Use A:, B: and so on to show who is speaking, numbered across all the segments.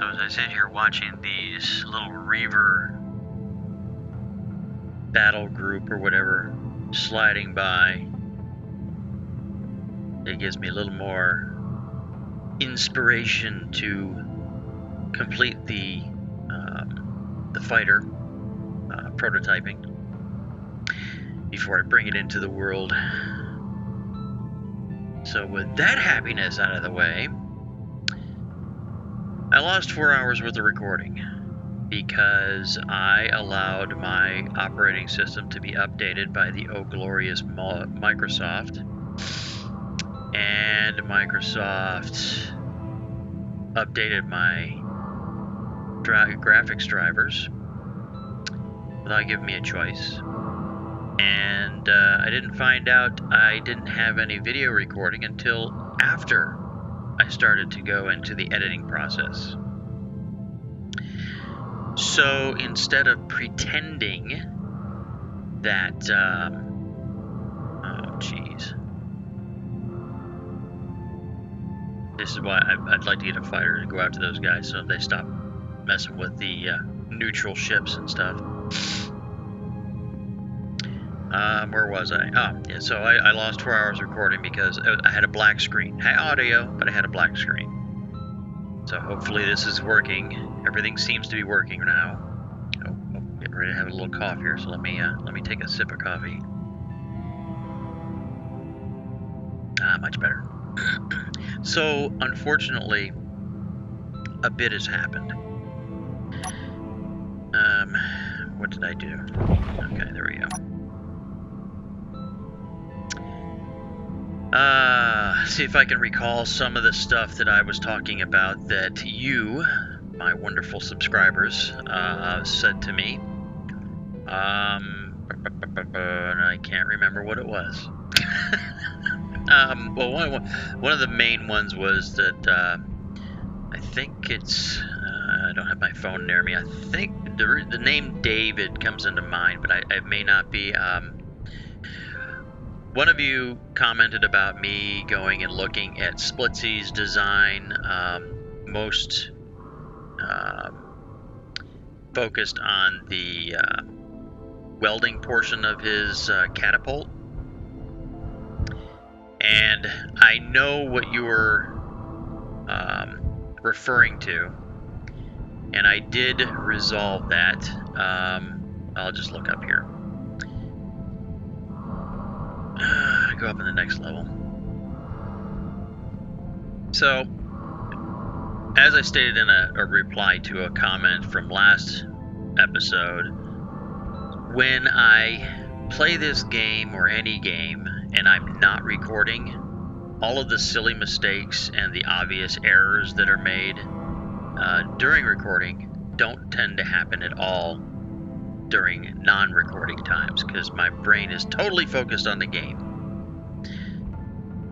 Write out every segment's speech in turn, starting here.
A: So as I sit here watching these little Reaver battle group or whatever sliding by, it gives me a little more inspiration to complete the fighter prototyping before I bring it into the world. So with that happiness out of the way, I lost 4 hours worth of recording because I allowed my operating system to be updated by the oh glorious Microsoft, and Microsoft updated my graphics drivers without giving me a choice. And I didn't find out I didn't have any video recording until after I started to go into the editing process. So instead of pretending that, oh geez, this is why I'd like to get a fighter and go after those guys so they stop messing with the neutral ships and stuff. Where was I? Oh, yeah, so I lost 4 hours recording because I had a black screen. I had audio, but I had a black screen. So hopefully this is working. Everything seems to be working now. Oh, getting ready to have a little cough here, so let me take a sip of coffee. Much better. So, unfortunately, a bit has happened. What did I do? Okay, there we go. See if I can recall some of the stuff that I was talking about that you, my wonderful subscribers, said to me. And I can't remember what it was. Well, one of the main ones was that I think it's I don't have my phone near me. I think the name David comes into mind, but I may not be. One of you commented about me going and looking at Splitsy's design, most focused on the welding portion of his catapult. And I know what you were referring to, and I did resolve that. I'll just look up here. Go up in the next level. So, as I stated in a reply to a comment from last episode, when I play this game or any game and I'm not recording, all of the silly mistakes and the obvious errors that are made during recording don't tend to happen at all during non-recording times, because my brain is totally focused on the game.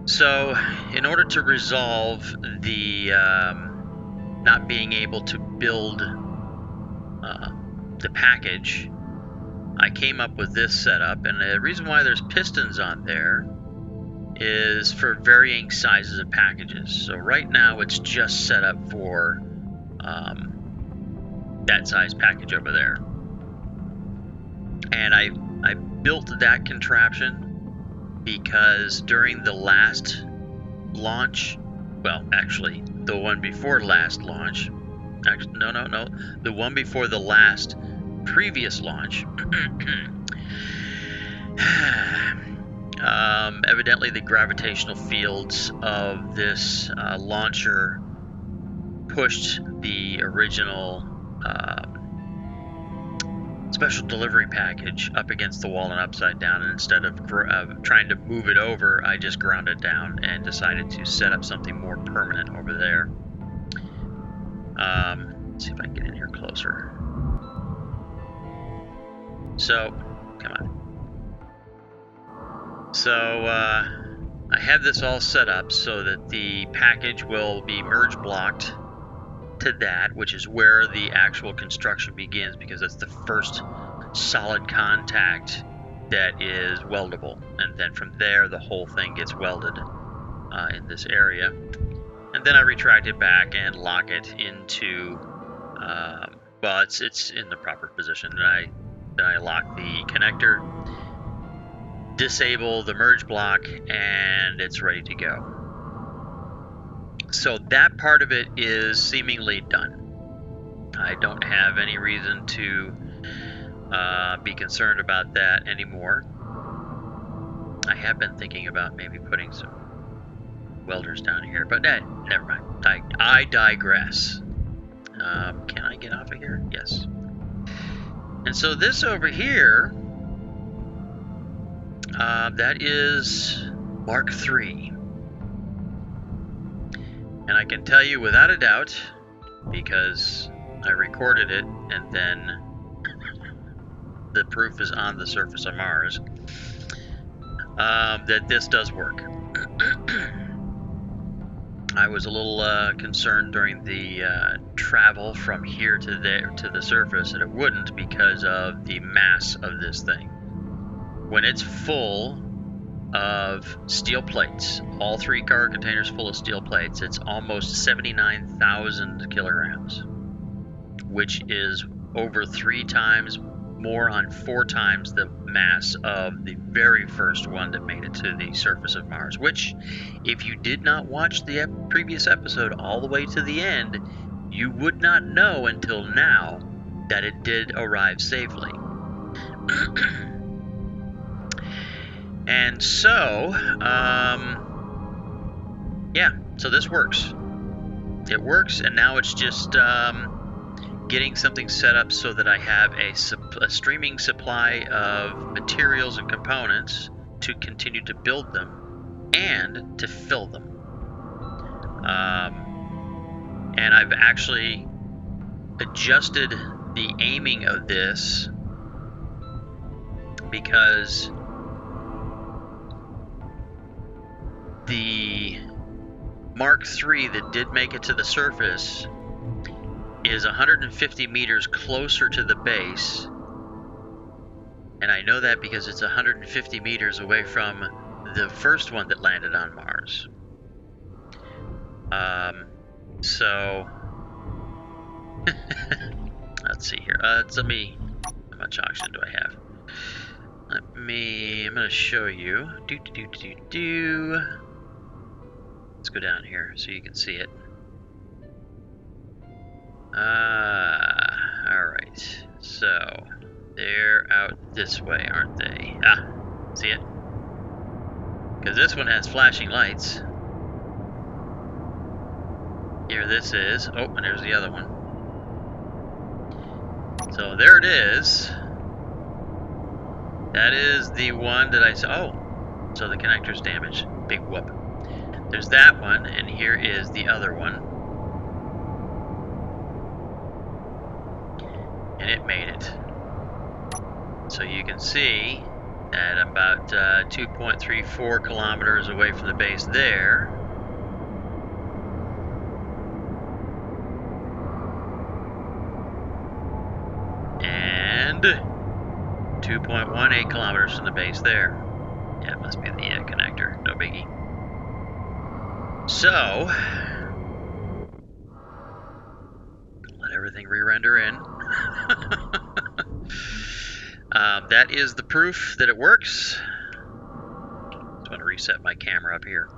A: So in order to resolve the not being able to build the package, I came up with this setup, and the reason why there's pistons on there is for varying sizes of packages. So right now it's just set up for that size package over there. And I built that contraption because during the last launch, well, actually, the one before last launch, actually, no, the one before the last previous launch, evidently the gravitational fields of this launcher pushed the original special delivery package up against the wall and upside down, and instead of trying to move it over, I just ground it down and decided to set up something more permanent over there. Let's see if I can get in here closer. So, come on. So, I have this all set up so that the package will be merge blocked to that, which is where the actual construction begins, because that's the first solid contact that is weldable, and then from there the whole thing gets welded in this area. and then I retract it back and lock it into, well, it's in the proper position. Then I lock the connector, disable the merge block, and it's ready to go. So that part of it is seemingly done. I don't have any reason to be concerned about that anymore. I have been thinking about maybe putting some welders down here, but never mind. I digress. Can I get off of here? Yes. And so this over here, that is Mark III. And I can tell you without a doubt, because I recorded it and then the proof is on the surface of Mars, that this does work. I was a little concerned during the travel from here to there to the surface that it wouldn't, because of the mass of this thing. When it's full of steel plates, all 3 cargo containers full of steel plates, it's almost 79,000 kilograms, which is over 3 times more on 4 times the mass of the very first one that made it to the surface of Mars, which, if you did not watch the previous episode all the way to the end, you would not know until now that it did arrive safely. And so, yeah, so this works. It works, and now it's just getting something set up so that I have a streaming supply of materials and components to continue to build them and to fill them. And I've actually adjusted the aiming of this, because the Mark III that did make it to the surface is 150 meters closer to the base, and I know that because it's 150 meters away from the first one that landed on Mars. So let's see here. How much oxygen do I have? I'm gonna show you. Let's go down here so you can see it. Alright. So, they're out this way, aren't they? See it? Because this one has flashing lights. Here this is. Oh, and there's the other one. So there it is. That is the one that I saw. Oh, so the connector's damaged. Big whoop. There's that one, and here is the other one. And it made it. So you can see that I'm about 2.34 kilometers away from the base there. And 2.18 kilometers from the base there. Yeah, it must be the connector. No biggie. So, let everything re-render in. That is the proof that it works. Just want to reset my camera up here.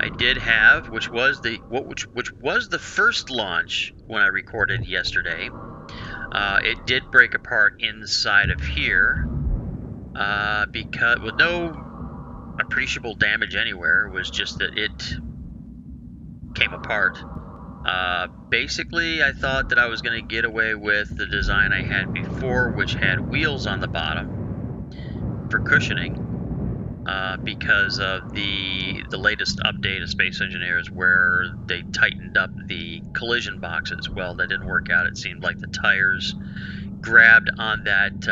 A: I did have, which was the first launch when I recorded yesterday. It did break apart inside of here, because with no appreciable damage anywhere. It was just that it came apart. Basically, I thought that I was going to get away with the design I had before, which had wheels on the bottom for cushioning, because of the latest update of Space Engineers, where they tightened up the collision boxes. Well, that didn't work out. It seemed like the tires grabbed on that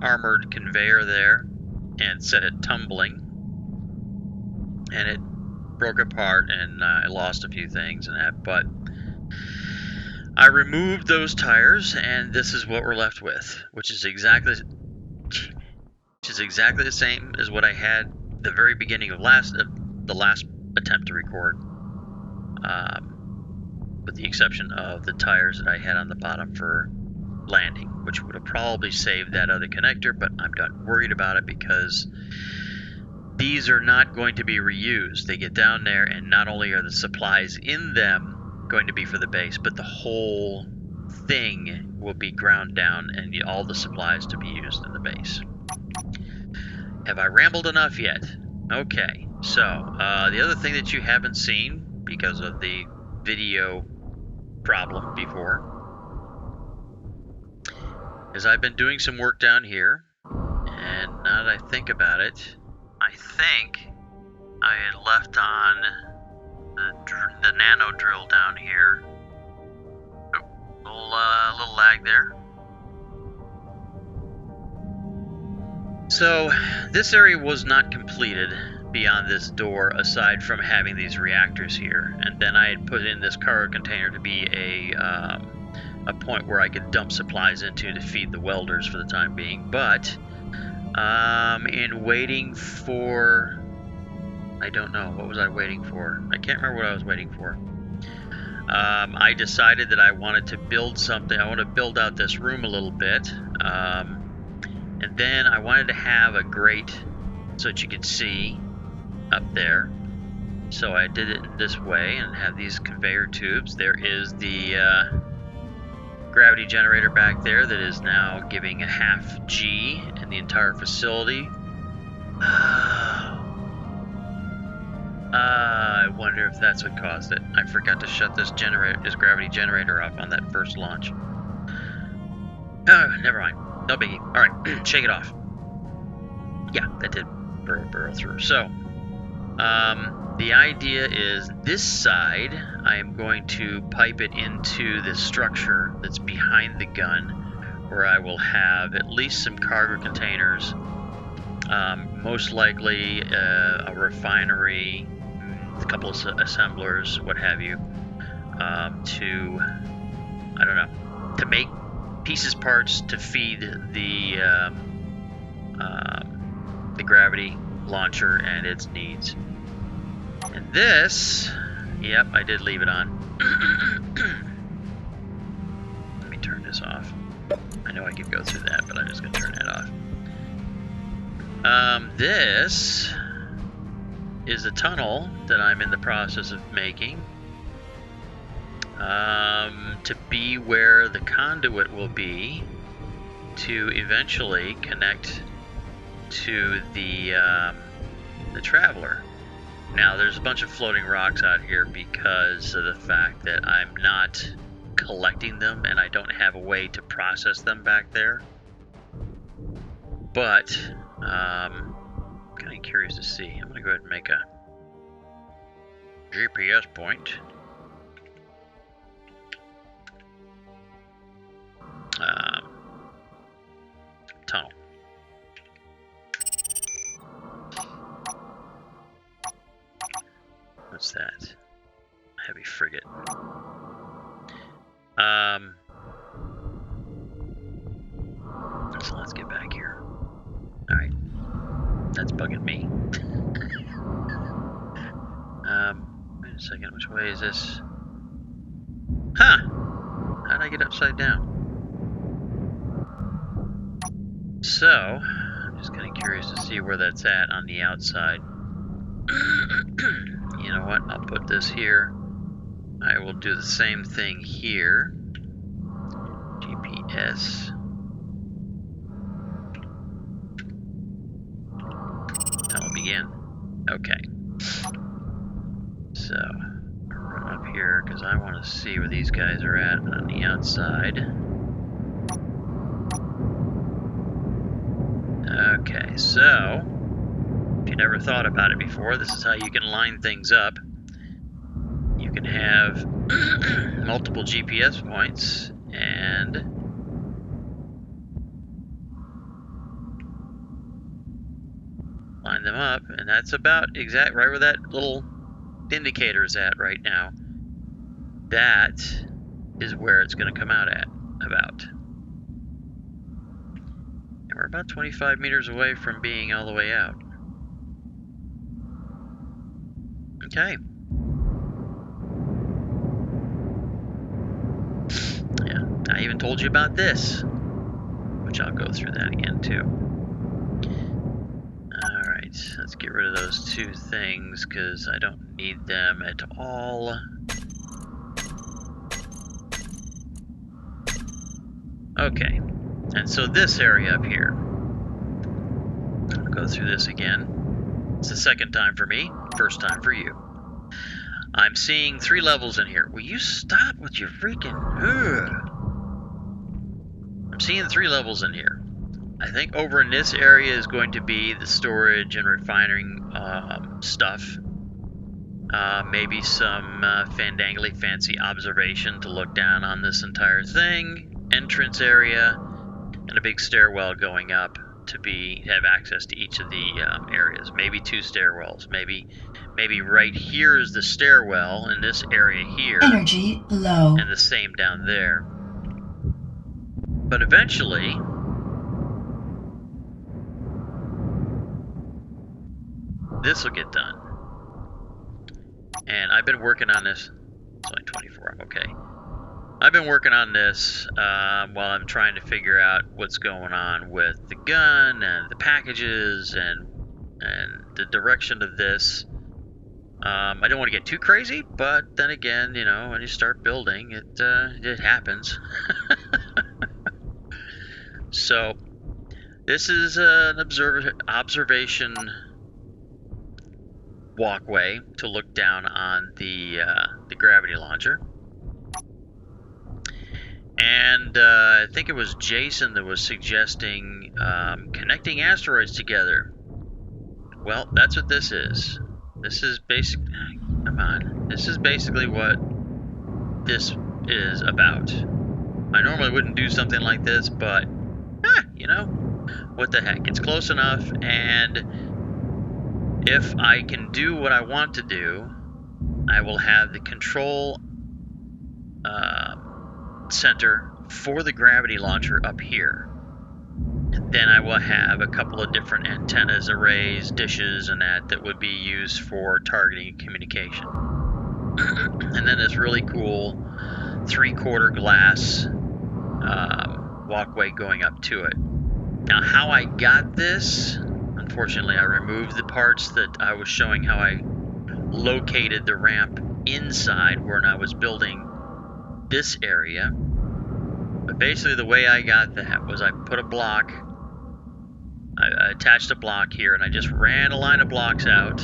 A: armored conveyor there and set it tumbling, and it broke apart, and I lost a few things and that, but I removed those tires, and this is what we're left with, which is exactly the same as what I had the very beginning of the last attempt to record, with the exception of the tires that I had on the bottom for landing, which would have probably saved that other connector, but I'm not worried about it because these are not going to be reused. They get down there, and not only are the supplies in them going to be for the base, but the whole thing will be ground down and all the supplies to be used in the base. Have I rambled enough yet? Okay, so the other thing that you haven't seen because of the video problem before is I've been doing some work down here, and now that I think about it, I think I had left on the nano drill down here. Oh, little lag there. So this area was not completed beyond this door, aside from having these reactors here, and then I had put in this cargo container to be a point where I could dump supplies into to feed the welders for the time being. But in waiting for, I don't know, what was I waiting for? I can't remember what I was waiting for. I decided that I wanted to build something. I want to build out this room a little bit, and then I wanted to have a grate so that you could see up there. So I did it this way and have these conveyor tubes. There is the gravity generator back there that is now giving a half G in the entire facility. I wonder if that's what caused it. I forgot to shut this gravity generator off on that first launch. Never mind. No biggie. Alright, shake it off. Yeah, that did burrow through. So, the idea is this side, I am going to pipe it into this structure that's behind the gun, where I will have at least some cargo containers, most likely a refinery, a couple of assemblers, what have you, to, I don't know, to make pieces parts to feed the gravity launcher and its needs. And this, yep, I did leave it on. Let me turn this off. I know I could go through that, but I'm just going to turn that off. This is a tunnel that I'm in the process of making to be where the conduit will be to eventually connect to the Traveler. Now, there's a bunch of floating rocks out here because of the fact that I'm not collecting them and I don't have a way to process them back there. But, I'm kind of curious to see. I'm going to go ahead and make a GPS point. Tunnel. What's that? Heavy frigate. So let's get back here. Alright. That's bugging me. Wait a second, which way is this? Huh! How'd I get upside down? So, I'm just kind of curious to see where that's at on the outside. You know what? I'll put this here. I will do the same thing here. GPS. Tunnel begin. Okay. So, I'll run up here because I want to see where these guys are at on the outside. Okay, so if you never thought about it before, this is how you can line things up. You can have multiple GPS points and line them up, and that's about exact right where that little indicator is at right now. That is where it's going to come out at, about. And we're about 25 meters away from being all the way out. Okay. Yeah, I even told you about this, which I'll go through that again too. Alright, let's get rid of those two things because I don't need them at all. Okay, and so this area up here, I'll go through this again. It's the second time for me, first time for you. I'm seeing 3 levels in here. Will you stop with your freaking... Ugh. I'm seeing 3 levels in here. I think over in this area is going to be the storage and refining stuff. Maybe some fandangly fancy observation to look down on this entire thing. Entrance area, and a big stairwell going up to have access to each of the areas. Maybe 2 stairwells. Maybe right here is the stairwell in this area here.
B: Energy low.
A: And the same down there. But eventually, this will get done. And I've been working on this. It's only 24, I'm okay. I've been working on this while I'm trying to figure out what's going on with the gun and the packages and the direction of this. I don't want to get too crazy, but then again, you know, when you start building, it happens. So this is an observation walkway to look down on the gravity launcher. And I think it was Jason that was suggesting connecting asteroids together. Well, that's what this is. This is basically... Come on. This is basically what this is about. I normally wouldn't do something like this, but, you know, what the heck. It's close enough, and if I can do what I want to do, I will have the control center for the gravity launcher up here. And then I will have a couple of different antennas, arrays, dishes, and that would be used for targeting and communication. And then this really cool 3/4 glass walkway going up to it. Now, how I got this, unfortunately, I removed the parts that I was showing how I located the ramp inside when I was building this area. But basically the way I got that was I put a block, I attached a block here, and I just ran a line of blocks out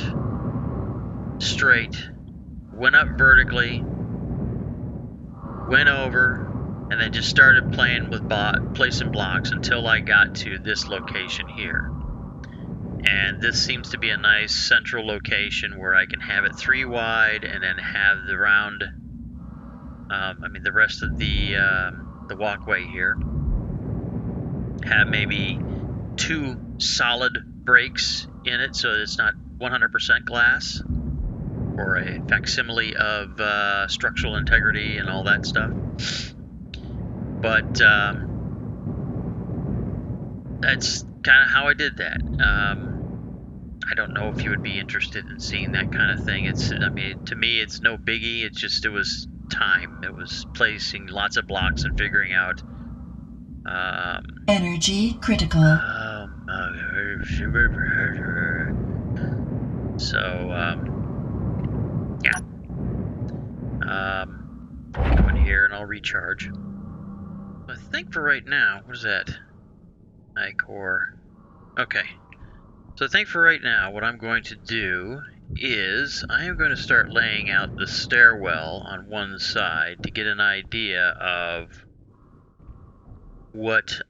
A: straight, went up vertically, went over, and then just started playing with placing blocks until I got to this location here. And this seems to be a nice central location where I can have it 3 wide and then have the round, the rest of the walkway here. Have maybe 2 solid breaks in it so it's not 100% glass, or a facsimile of structural integrity and all that stuff. But that's kind of how I did that. I don't know if you would be interested in seeing that kind of thing. To me, it's no biggie. It was time. It was placing lots of blocks and figuring out.
B: Energy critical.
A: So, yeah. Go in here and I'll recharge. I think for right now, what is that? iCore. Okay. So I think for right now, what I'm going to do is I am going to start laying out the stairwell on one side to get an idea of what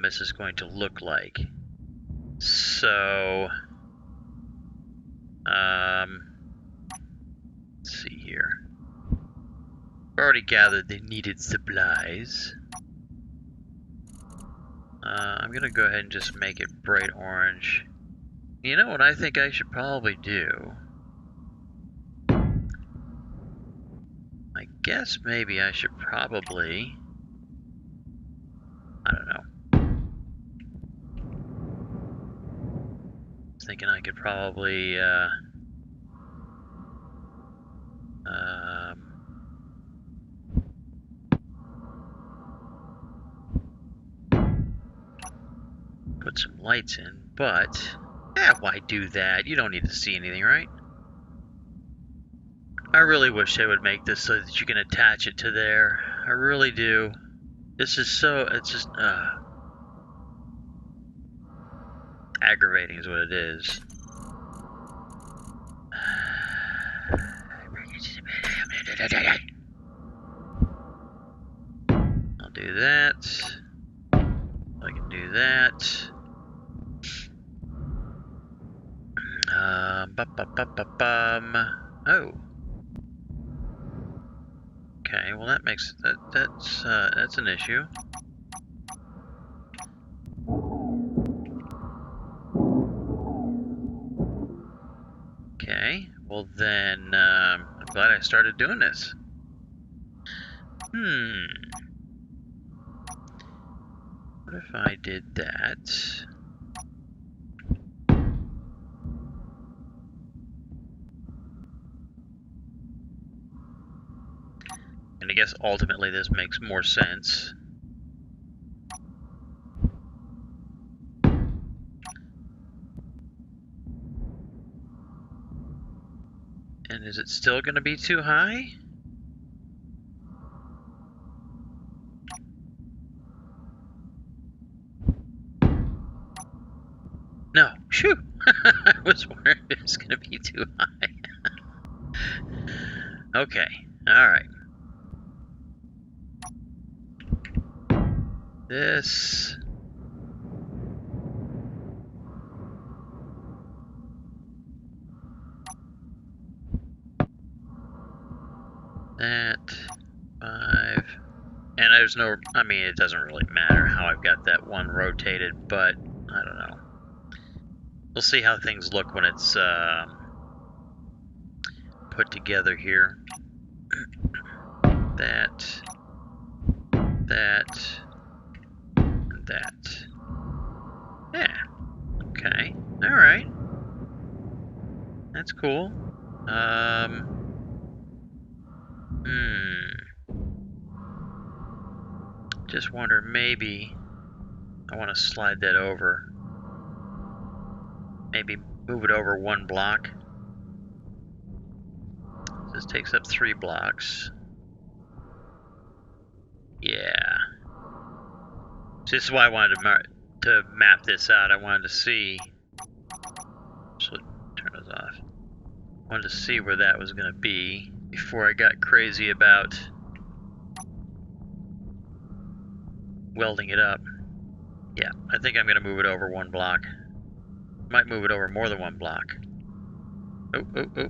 A: this is going to look like. So, let's see here. I've already gathered the needed supplies. I'm going to go ahead and just make it bright orange. You know what I think I should probably do? I guess maybe I should probably... I don't know. Thinking I could probably put some lights in, but why do that? You don't need to see anything, right? I really wish they would make this so that you can attach it to there. I really do. This is so, it's just aggravating is what it is. I'll do that. I can do that. Oh. Okay, well that makes that's an issue. Okay, well then I'm glad I started doing this. What if I did that? And I guess ultimately this makes more sense. And is it still going to be too high? No, shoo! I was wondering if it was going to be too high. Okay, alright. This. That. 5. And there's no, I mean, it doesn't really matter how I've got that one rotated, but I don't know. We'll see how things look when it's put together here. That, and that. Yeah. Okay. All right. That's cool. Just wonder, maybe I want to slide that over. Maybe move it over 1 block. This takes up 3 blocks. Yeah. So this is why I wanted to map this out. I wanted to see. So turn this off. I wanted to see where that was going to be before I got crazy about welding it up. Yeah, I think I'm going to move it over 1 block. Might move it over more than 1 block. Oh. I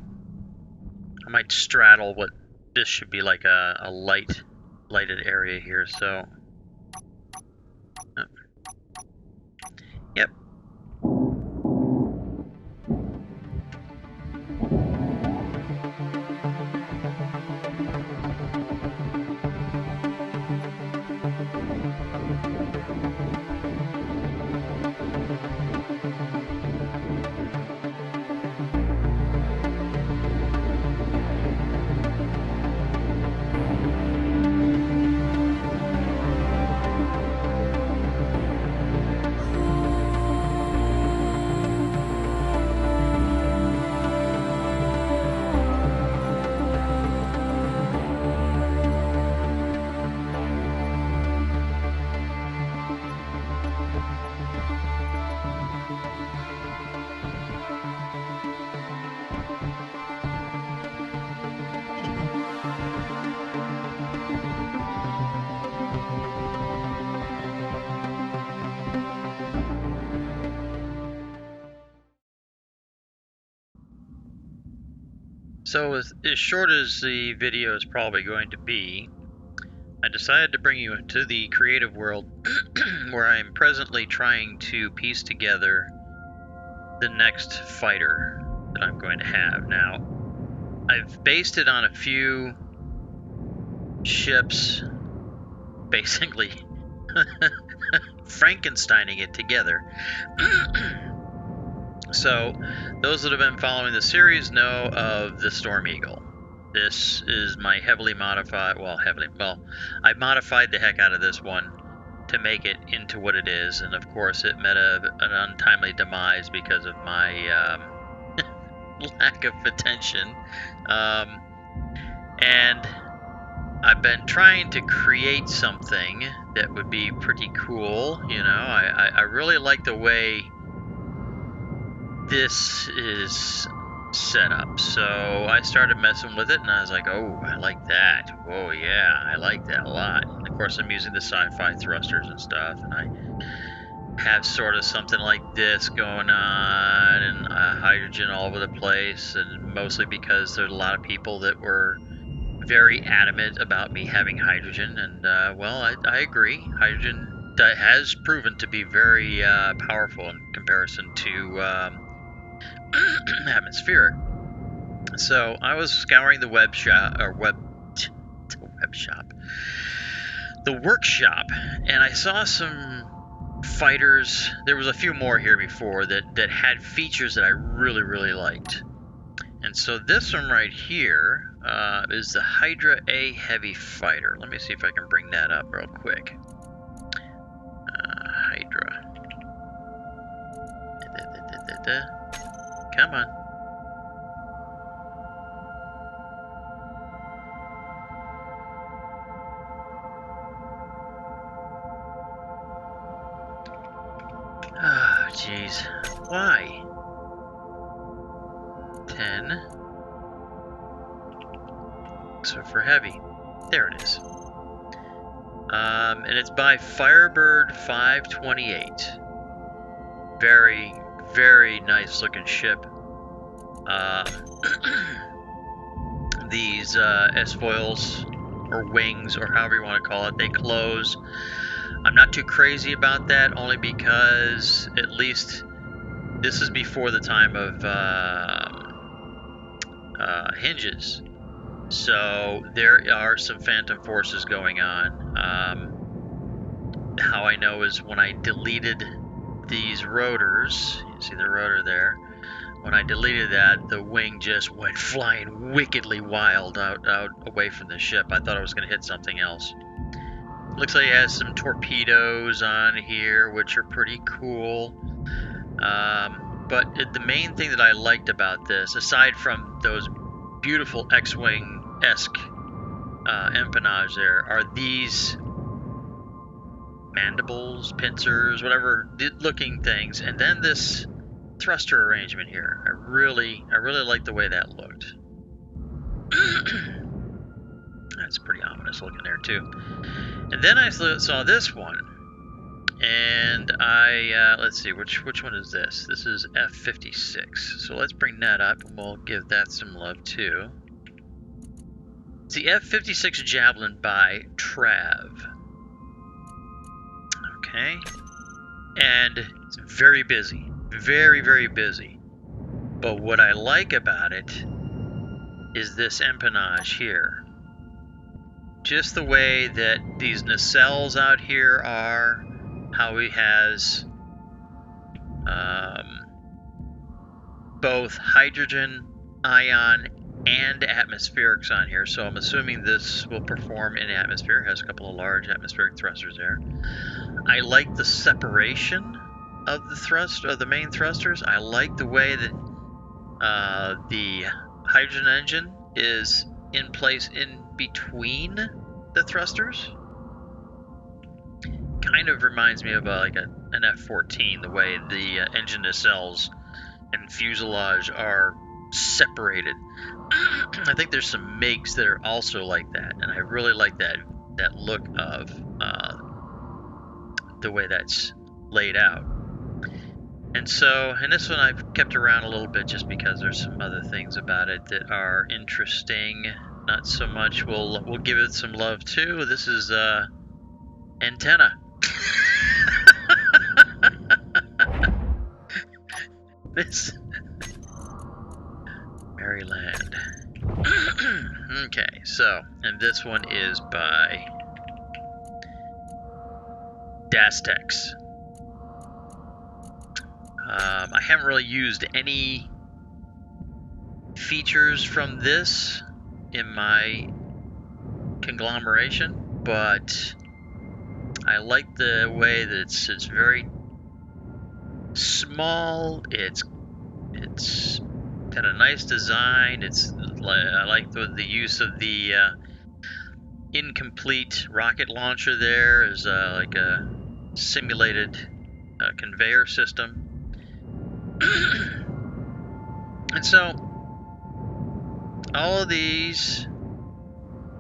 A: might straddle what this should be like a lighted area here, so. Oh. Yep. So as short as the video is probably going to be, I decided to bring you into the creative world where I am presently trying to piece together the next fighter that I'm going to have. Now, I've based it on a few ships, basically Frankensteining it together. So, those that have been following the series know of the Storm Eagle. This is my heavily modified, I modified the heck out of this one to make it into what it is, and of course it met an untimely demise because of my lack of attention. And I've been trying to create something that would be pretty cool. You know, I really like the way this is set up. So I started messing with it, and I was like, oh, I like that. Oh, yeah, I like that a lot. And of course, I'm using the sci-fi thrusters and stuff, and I have sort of something like this going on, and hydrogen all over the place, and mostly because there's a lot of people that were very adamant about me having hydrogen, and well, I agree. Hydrogen has proven to be very powerful in comparison to atmospheric. So I was scouring the the workshop, and I saw some fighters. There was a few more here before that had features that I really liked. And so this one right here is the Hydra A Heavy Fighter. Let me see if I can bring that up real quick. Hydra. Come on. Oh, jeez. Why? 10. So for heavy. There it is. And it's by Firebird 528. Very nice looking ship. These S-foils or wings, or however you want to call it, they close. I'm not too crazy about that, only because at least this is before the time of hinges. So there are some phantom forces going on. How I know is when I deleted these rotors, you see the rotor there, when I deleted that, the wing just went flying wickedly wild out away from the ship. I thought I was going to hit something else. Looks like it has some torpedoes on here, which are pretty cool. But the main thing that I liked about this, aside from those beautiful X-Wing-esque empennage there, are these mandibles, pincers, whatever looking things, and then this thruster arrangement here. I really like the way that looked. That's pretty ominous looking there too. And then I saw this one, and I let's see, which one is this? This is F-56. So let's bring that up, and we'll give that some love too. It's the F-56 Javelin by Trav. Okay, and it's very busy, very busy. But what I like about it is this empennage here. Just the way that these nacelles out here are, how he has both hydrogen, ion, and atmospherics on here. So I'm assuming this will perform in atmosphere. It has a couple of large atmospheric thrusters there. I like the separation of the main thrusters. I like the way that the hydrogen engine is in place in between the thrusters. Kind of reminds me of an F-14, the way the engine nacelles and fuselage are separated. I think there's some MiGs that are also like that, and I really like that look of the way that's laid out. And so, and this one I've kept around a little bit just because there's some other things about it that are interesting. Not so much. We'll give it some love too. This is antenna. This Maryland. Okay, so, and this one is by Dastex. I haven't really used any features from this in my conglomeration, but I like the way that it's very small. It's got a nice design. I like the use of the incomplete rocket launcher there as like a simulated conveyor system. And so all of these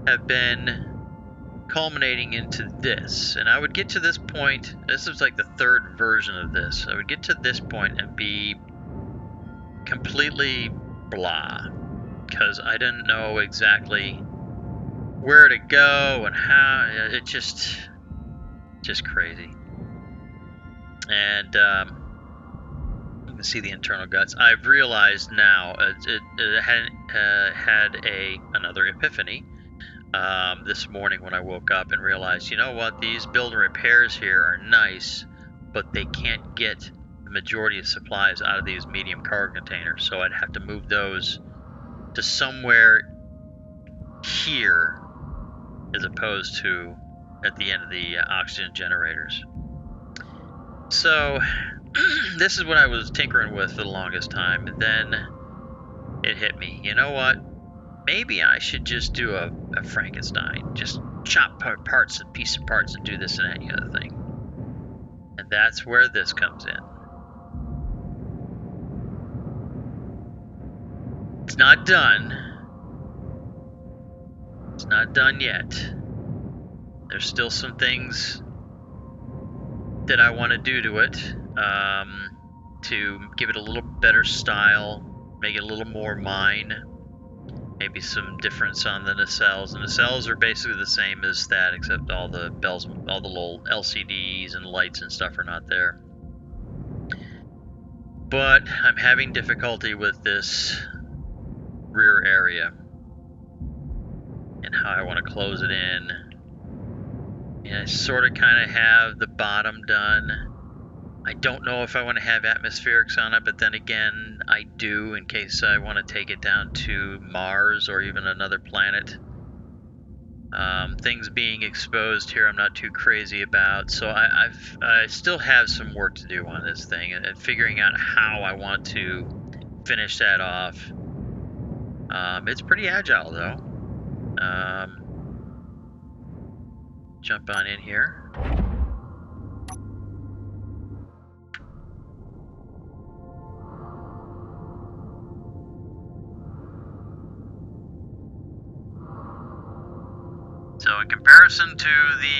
A: have been culminating into this, and I would get to this point. This is like the third version of this. I would get to this point and be completely blah, because I didn't know exactly where to go and how. It just crazy. And you can see the internal guts. I've realized now it had another epiphany this morning when I woke up and realized, you know what, these build and repairs here are nice, but they can't get the majority of supplies out of these medium cargo containers, so I'd have to move those to somewhere here as opposed to at the end of the oxygen generators. So this is what I was tinkering with for the longest time, and then it hit me. You know what? Maybe I should just do a Frankenstein. Just chop parts and piece of parts and do this and any other thing. And that's where this comes in. It's not done. It's not done yet. There's still some things that I want to do to it to give it a little better style, make it a little more mine. Maybe some difference on the nacelles. The nacelles are basically the same as that, except all the bells, all the little LCDs and lights and stuff are not there. But I'm having difficulty with this rear area and how I want to close it in. And I sort of kind of have the bottom done. I don't know if I want to have atmospherics on it, but then again, I do in case I want to take it down to Mars or even another planet. Things being exposed here, I'm not too crazy about. So I still have some work to do on this thing and figuring out how I want to finish that off. It's pretty agile though. Jump on in here. So in comparison to the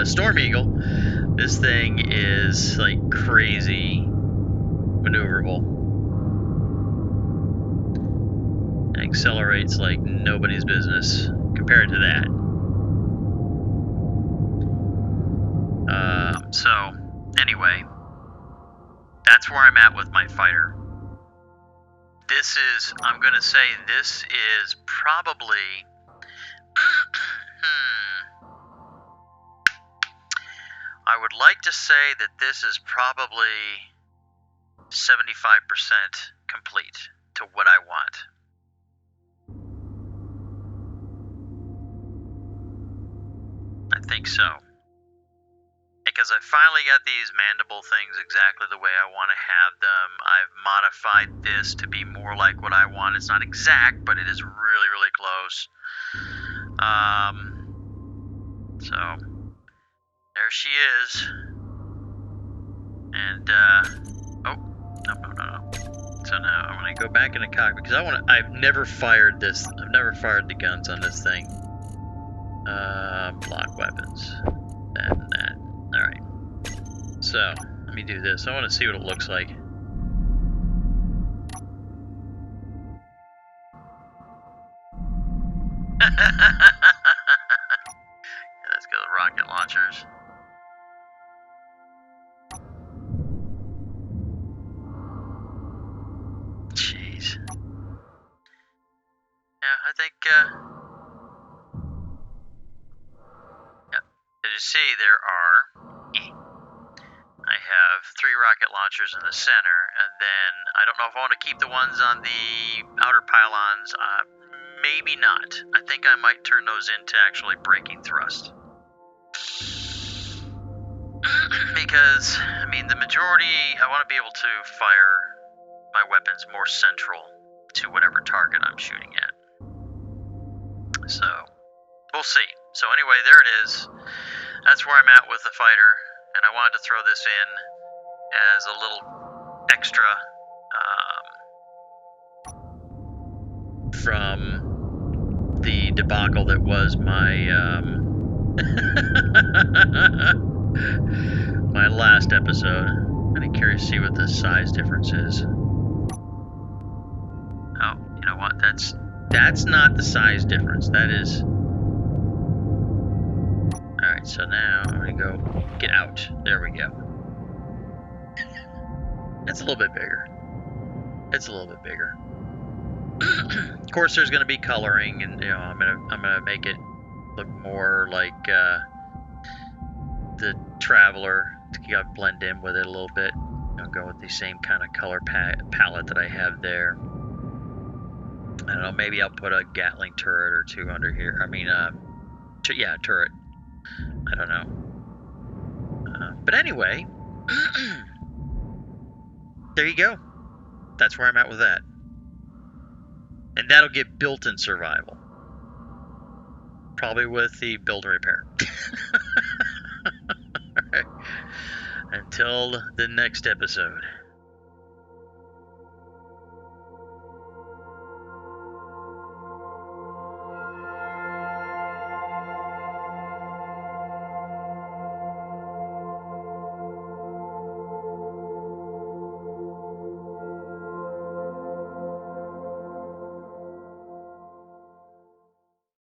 A: Storm Eagle, this thing is like crazy maneuverable. It accelerates like nobody's business compared to that. So anyway, that's where I'm at with my fighter. I'm going to say this is probably I would like to say that this is probably 75% complete to what I want. I think so. Because I finally got these mandible things exactly the way I want to have them. I've modified this to be more like what I want. It's not exact, but it is really, really close. So there she is. And oh, no. So now I want to go back in the cockpit because I've never fired this. I've never fired the guns on this thing. Block weapons. That and that. All right. So let me do this. I want to see what it looks like. Yeah, let's go to the rocket launchers. Jeez. Yeah, I think. Yep. As you see, there are. I have 3 rocket launchers in the center, and then I don't know if I want to keep the ones on the outer pylons. Maybe not. I think I might turn those into actually braking thrust. Because, I mean, the majority, I want to be able to fire my weapons more central to whatever target I'm shooting at. So, we'll see. So anyway, there it is. That's where I'm at with the fighter, and I wanted to throw this in as a little extra from the debacle that was my my last episode. I'm curious to see what the size difference is. Oh, you know what? That's not the size difference. That is. Alright, so now I'm gonna go get out. There we go. It's a little bit bigger. It's a little bit bigger. Of course, there's gonna be coloring, and I'm gonna make it look more like the Traveler to blend in with it a little bit. Go with the same kind of color palette that I have there. I don't know. Maybe I'll put a Gatling turret or two under here. I mean, turret. I don't know. But anyway, there you go. That's where I'm at with that. And that'll get built in survival. Probably with the build and repair. All right. Until the next episode.